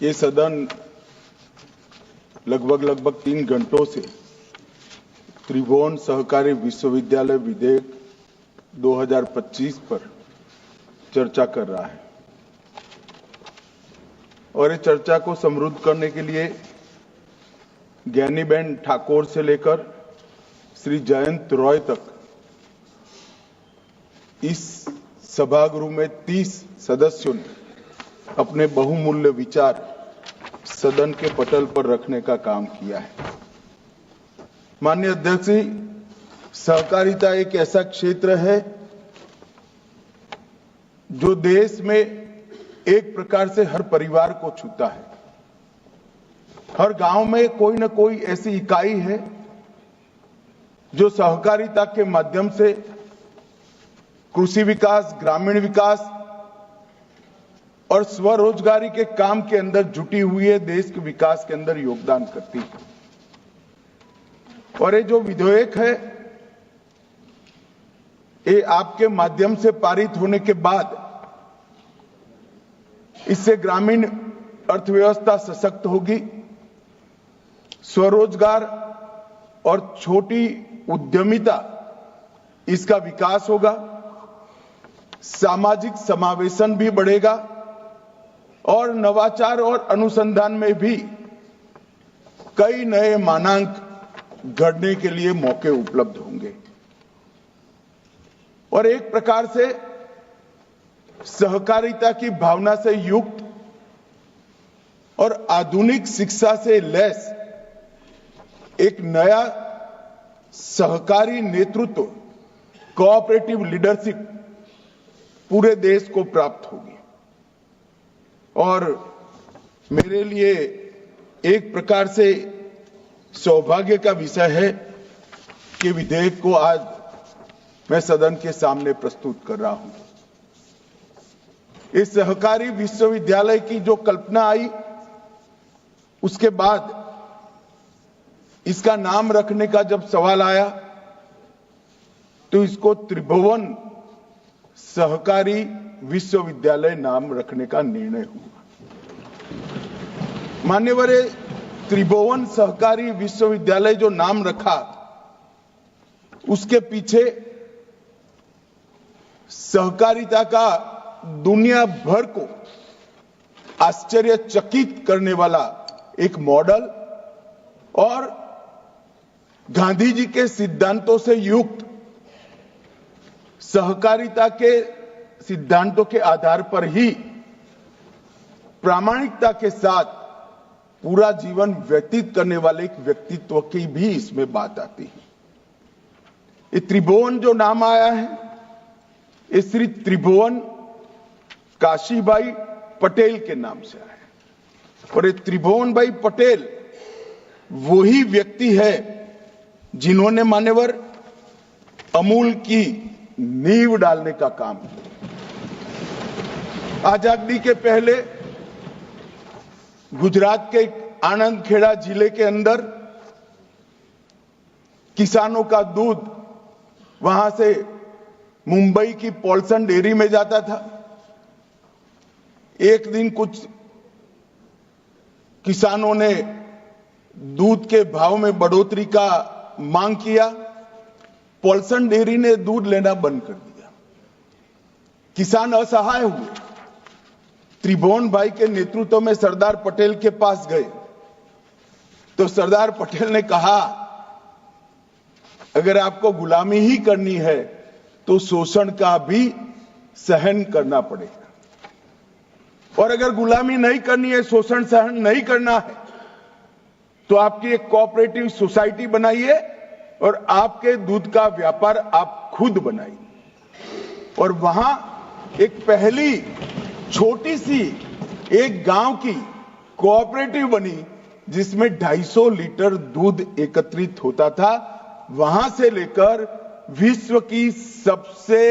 ये सदन लगभग 3 घंटों से त्रिभुवन सहकारी विश्वविद्यालय विधेयक 2025 पर चर्चा कर रहा है और इस चर्चा को समृद्ध करने के लिए ज्ञानीबेन ठाकुर से लेकर श्री जयंत रॉय तक इस सभागृह में 30 सदस्यों ने अपने बहुमूल्य विचार सदन के पटल पर रखने का काम किया है। माननीय अध्यक्ष जी, सहकारिता एक ऐसा क्षेत्र है जो देश में एक प्रकार से हर परिवार को छूता है। हर गांव में कोई न कोई ऐसी इकाई है जो सहकारिता के माध्यम से कृषि विकास, ग्रामीण विकास और स्वरोजगारी के काम के अंदर जुटी हुई है, देश के विकास के अंदर योगदान करती है। और ये जो विधेयक है, ये आपके माध्यम से पारित होने के बाद इससे ग्रामीण अर्थव्यवस्था सशक्त होगी, स्वरोजगार और छोटी उद्यमिता इसका विकास होगा, सामाजिक समावेशन भी बढ़ेगा और नवाचार और अनुसंधान में भी कई नए मानांक गढ़ने के लिए मौके उपलब्ध होंगे। और एक प्रकार से सहकारिता की भावना से युक्त और आधुनिक शिक्षा से लैस एक नया सहकारी नेतृत्व, कोऑपरेटिव लीडरशिप पूरे देश को प्राप्त होगी। और मेरे लिए एक प्रकार से सौभाग्य का विषय है कि विधेयक को आज मैं सदन के सामने प्रस्तुत कर रहा हूं। इस सहकारी विश्वविद्यालय की जो कल्पना आई, उसके बाद इसका नाम रखने का जब सवाल आया तो इसको त्रिभुवन सहकारी विश्वविद्यालय नाम रखने का निर्णय हुआ। मान्यवर, त्रिभुवन सहकारी विश्वविद्यालय जो नाम रखा, उसके पीछे सहकारिता का दुनिया भर को आश्चर्यचकित करने वाला एक मॉडल और गांधी जी के सिद्धांतों से युक्त सहकारिता के सिद्धांतों के आधार पर ही प्रामाणिकता के साथ पूरा जीवन व्यतीत करने वाले एक व्यक्तित्व की भी इसमें बात आती है। ये त्रिभुवन जो नाम आया है, ये श्री त्रिभुवन काशीबाई पटेल के नाम से आया है। और ये त्रिभुवन भाई पटेल वही व्यक्ति है जिन्होंने मान्यवर अमूल की नींव डालने का काम किया। आजादी के पहले गुजरात के आनंद खेड़ा जिले के अंदर किसानों का दूध वहां से मुंबई की पॉल्सन डेयरी में जाता था। एक दिन कुछ किसानों ने दूध के भाव में बढ़ोतरी का मांग किया, पॉल्सन डेयरी ने दूध लेना बंद कर दिया। किसान असहाय हुए, त्रिभुवन भाई के नेतृत्व में सरदार पटेल के पास गए तो सरदार पटेल ने कहा, अगर आपको गुलामी ही करनी है तो शोषण का भी सहन करना पड़ेगा, और अगर गुलामी नहीं करनी है, शोषण सहन नहीं करना है, तो आपकी एक कोऑपरेटिव सोसाइटी बनाइए और आपके दूध का व्यापार आप खुद बनाइए। और वहां एक पहली छोटी सी एक गांव की कोऑपरेटिव बनी जिसमें 250 लीटर दूध एकत्रित होता था। वहां से लेकर विश्व की सबसे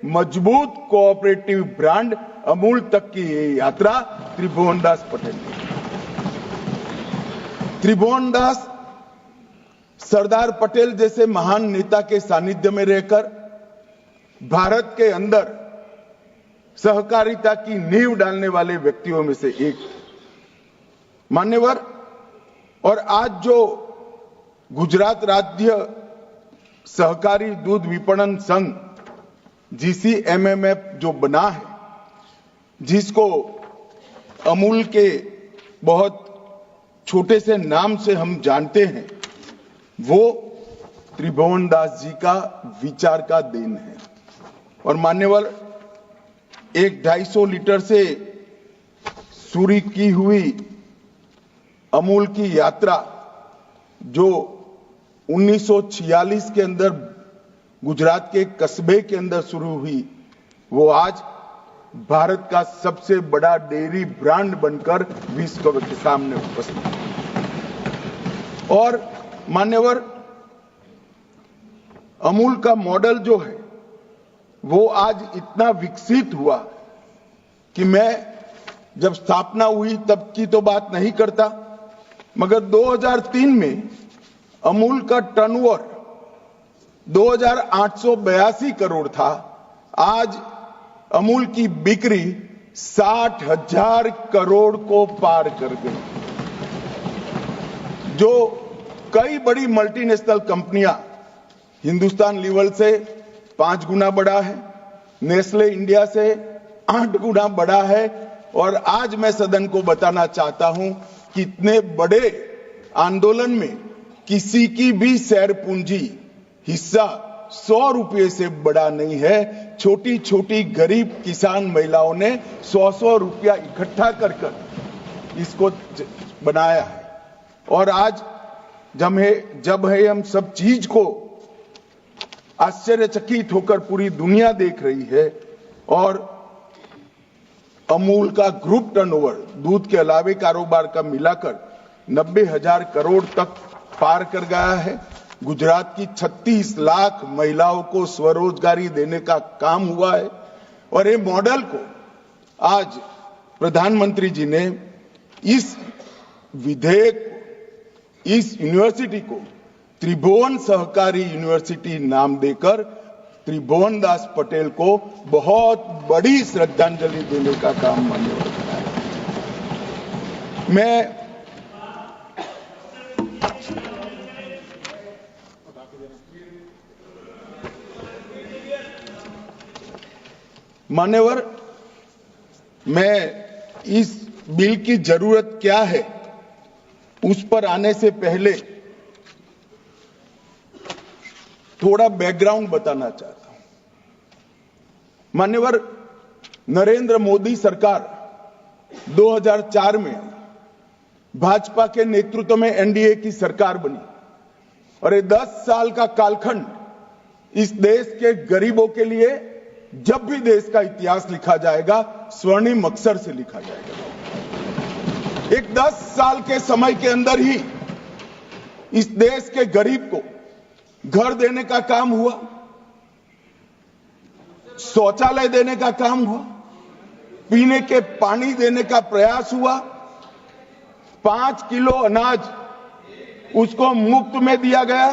मजबूत कोऑपरेटिव ब्रांड अमूल तक की ये यात्रा त्रिभुवन दास पटेल ने। त्रिभुवन दास सरदार पटेल जैसे महान नेता के सानिध्य में रहकर भारत के अंदर सहकारिता की नींव डालने वाले व्यक्तियों में से एक। मान्यवर, और आज जो गुजरात राज्य सहकारी दूध विपणन संघ GCMMF जो बना है, जिसको अमूल के बहुत छोटे से नाम से हम जानते हैं, वो त्रिभुवन दास जी का विचार का देन है। और मान्यवर, 1-250 लीटर से शुरू की हुई अमूल की यात्रा जो 1946 के अंदर गुजरात के कस्बे के अंदर शुरू हुई, वो आज भारत का सबसे बड़ा डेयरी ब्रांड बनकर विश्व के सामने उपस्थित है। और मान्यवर, अमूल का मॉडल जो है वो आज इतना विकसित हुआ कि मैं जब स्थापना हुई तब की तो बात नहीं करता, मगर 2003 में अमूल का टर्नओवर 2882 करोड़ था। आज अमूल की बिक्री 60,000 करोड़ को पार कर गई, जो कई बड़ी मल्टीनेशनल कंपनियां हिंदुस्तान लीवर से 5 गुना बड़ा है, नेस्ले इंडिया से 8 गुना बड़ा है। और आज मैं सदन को बताना चाहता हूं कि इतने बड़े आंदोलन में किसी की भी शेयर पूंजी हिस्सा 100 रुपये से बड़ा नहीं है। छोटी छोटी गरीब किसान महिलाओं ने 100 रुपया इकट्ठा कर इसको बनाया है। और आज जब हम सब चीज को आश्चर्यचकित होकर पूरी दुनिया देख रही है, और अमूल का ग्रुप टर्नओवर दूध के अलावे कारोबार का मिलाकर 90,000 करोड़ तक पार कर गया है। गुजरात की 36 लाख महिलाओं को स्वरोजगारी देने का काम हुआ है। और ये मॉडल को आज प्रधानमंत्री जी ने इस विधेयक, इस यूनिवर्सिटी को त्रिभुवन सहकारी यूनिवर्सिटी नाम देकर त्रिभुवन दास पटेल को बहुत बड़ी श्रद्धांजलि देने का काम मान्य होता है। मैं मान्यवर, मैं इस बिल की जरूरत क्या है उस पर आने से पहले थोड़ा बैकग्राउंड बताना चाहता हूं। मान्यवर, नरेंद्र मोदी सरकार 2004 में भाजपा के नेतृत्व में एनडीए की सरकार बनी, और ये 10 साल का कालखंड इस देश के गरीबों के लिए, जब भी देश का इतिहास लिखा जाएगा, स्वर्णिम अक्षर से लिखा जाएगा। एक 10 साल के समय के अंदर ही इस देश के गरीब को घर देने का काम हुआ, शौचालय देने का काम हुआ, पीने के पानी देने का प्रयास हुआ, 5 किलो अनाज उसको मुफ्त में दिया गया।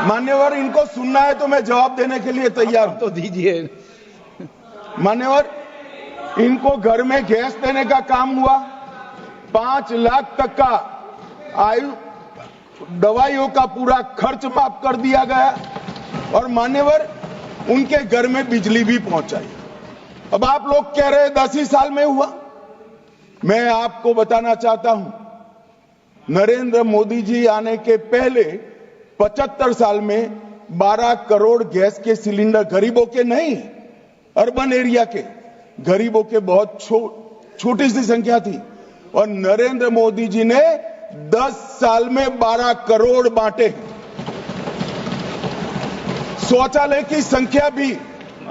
मान्यवर, इनको सुनना है तो मैं जवाब देने के लिए तैयार हूं, तो दीजिए। मान्यवर, इनको घर में गैस देने का काम हुआ, 5 लाख तक का आयु दवाइयों का पूरा खर्च माफ कर दिया गया, और मान्यवर उनके घर में बिजली भी पहुंचाई। अब आप लोग कह रहे 10 ही साल में हुआ। मैं आपको बताना चाहता हूं, नरेंद्र मोदी जी आने के पहले 75 साल में 12 करोड़ गैस के सिलेंडर, गरीबों के नहीं, अर्बन एरिया के गरीबों के बहुत छोटी सी संख्या थी, और नरेंद्र मोदी जी ने 10 साल में 12 करोड़ बांटे। शौचालय की संख्या भी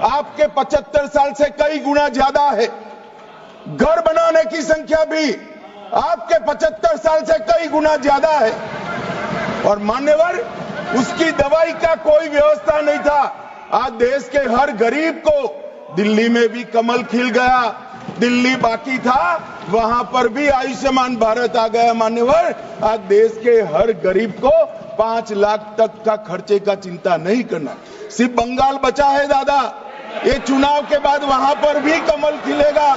आपके 75 साल से कई गुना ज्यादा है। घर बनाने की संख्या भी आपके 75 साल से कई गुना ज्यादा है। और मान्यवर, उसकी दवाई का कोई व्यवस्था नहीं था। आज देश के हर गरीब को, दिल्ली में भी कमल खिल गया, दिल्ली बाकी था, वहां पर भी आयुष्मान भारत आ गया। मान्यवर, आज देश के हर गरीब को 5 लाख तक का खर्चे का चिंता नहीं करना। सिर्फ बंगाल बचा है दादा, ये चुनाव के बाद वहां पर भी कमल खिलेगा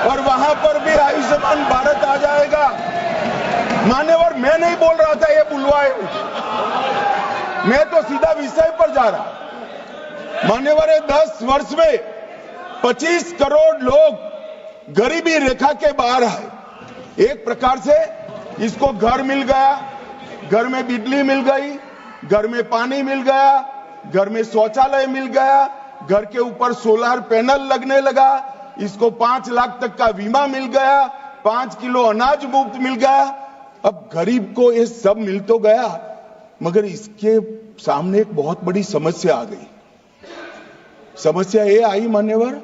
और वहां पर भी आयुष्मान भारत आ जाएगा। मान्यवर, मैं नहीं बोल रहा था ये बुलवाए, मैं तो सीधा विषय पर जा रहा। मान्यवर, 10 वर्ष में 25 करोड़ लोग गरीबी रेखा के बाहर आए। एक प्रकार से इसको घर मिल गया, घर में बिजली मिल गई, घर में पानी मिल गया, घर में शौचालय मिल गया, घर के ऊपर सोलर पैनल लगने लगा, इसको 5 लाख तक का बीमा मिल गया, 5 किलो अनाज मुफ्त मिल गया। अब गरीब को ये सब मिल तो गया, मगर इसके सामने एक बहुत बड़ी समस्या आ गई। समस्या ये आई मान्यवर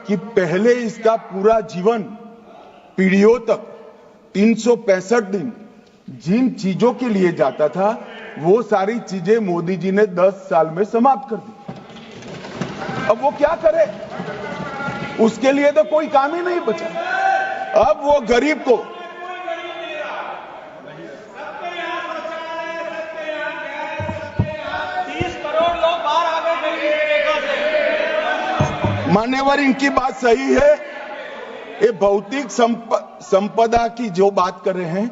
कि पहले इसका पूरा जीवन पीढ़ियों तक 365 दिन जिन चीजों के लिए जाता था, वो सारी चीजें मोदी जी ने 10 साल में समाप्त कर दी। अब वो क्या करे, उसके लिए तो कोई काम ही नहीं बचा। अब वो गरीब को मान्यवर, इनकी बात सही है। ये भौतिक संपदा की जो बात कर रहे हैं,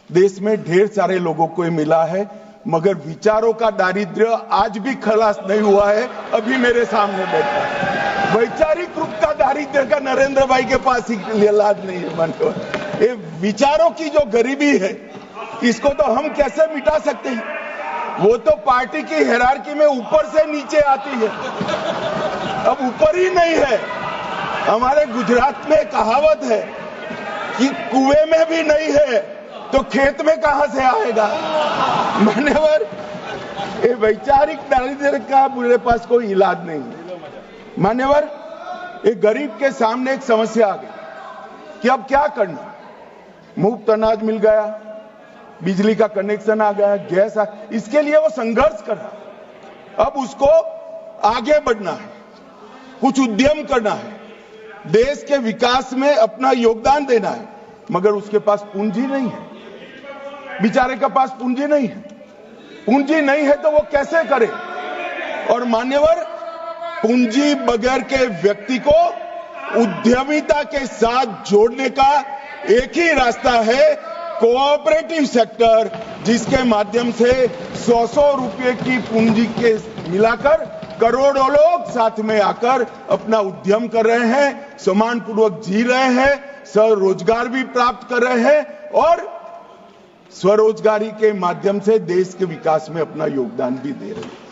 देश में ढेर सारे लोगों को मिला है, मगर विचारों का दारिद्र्य आज भी खलास नहीं हुआ है। अभी मेरे सामने बैठा है, वैचारिक रूप का दारिद्र्य का नरेंद्र भाई के पास ही इलाज नहीं है। मान्यवर, ये विचारों की जो गरीबी है, इसको तो हम कैसे मिटा सकते हैं? वो तो पार्टी की हायरार्की में ऊपर से नीचे आती है, अब ऊपर ही नहीं है। हमारे गुजरात में कहावत है कि कुएं में भी नहीं है तो खेत में कहां से आएगा। मान्यवर, ये वैचारिक दारिद्र्य का मेरे पास कोई इलाज नहीं है। मान्यवर, एक गरीब के सामने एक समस्या आ गई कि अब क्या करना। मुफ्त अनाज मिल गया, बिजली का कनेक्शन आ गया, गैस आ, इसके लिए वो संघर्ष कर रहा। अब उसको आगे बढ़ना है, कुछ उद्यम करना है, देश के विकास में अपना योगदान देना है, मगर उसके पास पूंजी नहीं है। बेचारे के पास पूंजी नहीं है। पूंजी नहीं है तो वो कैसे करे? और मान्यवर, पूंजी बगैर के व्यक्ति को उद्यमिता के साथ जोड़ने का एक ही रास्ता है, कोऑपरेटिव सेक्टर, जिसके माध्यम से 100-100 रुपए की पूंजी के मिलाकर करोड़ों लोग साथ में आकर अपना उद्यम कर रहे हैं, सम्मानपूर्वक जी रहे हैं, स्वरोजगार भी प्राप्त कर रहे हैं और स्वरोजगारी के माध्यम से देश के विकास में अपना योगदान भी दे रहे हैं।